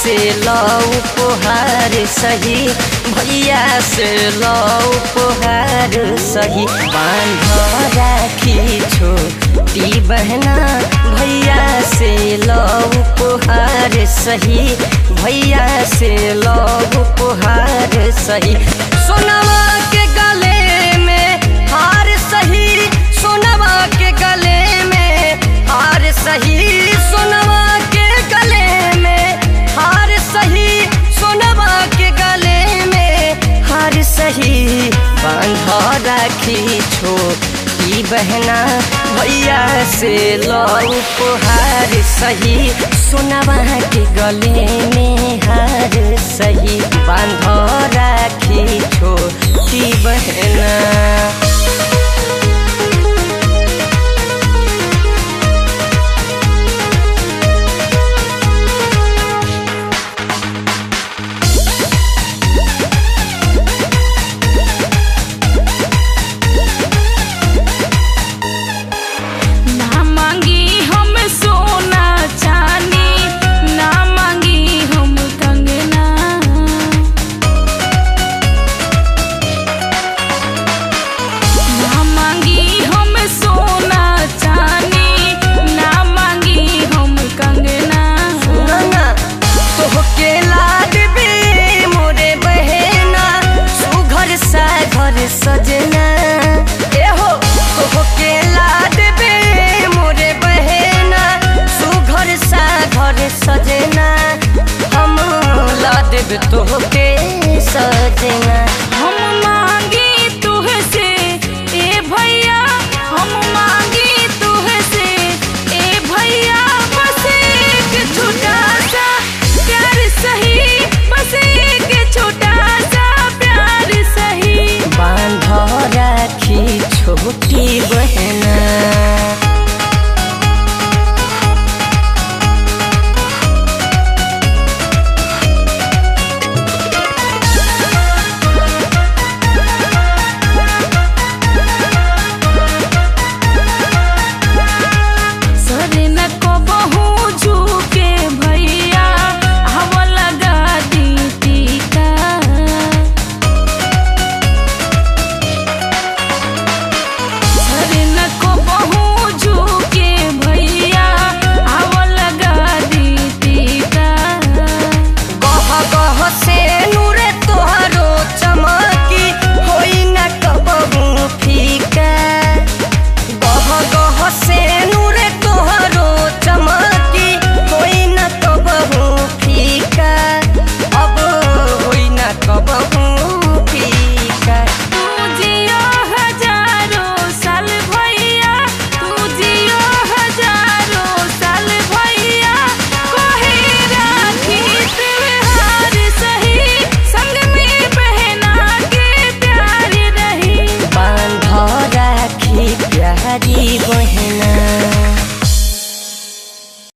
से लो उपहार सही, भैया से लो उपहार सही। बांध राखी छोटी बहना, भैया से लो उपहार सही, भैया से लो उपहार सही। सोनवा के गले में हार सही, सोनवा के गले में हार सही, सोनवा के गले में हार सही, सोनवा के गले में हार सही। बांध राखी छोटी बहना, भैया से लो उपहार सही, सोनवा के गले में हार सही। बांध राखी छोटी बहना। सजना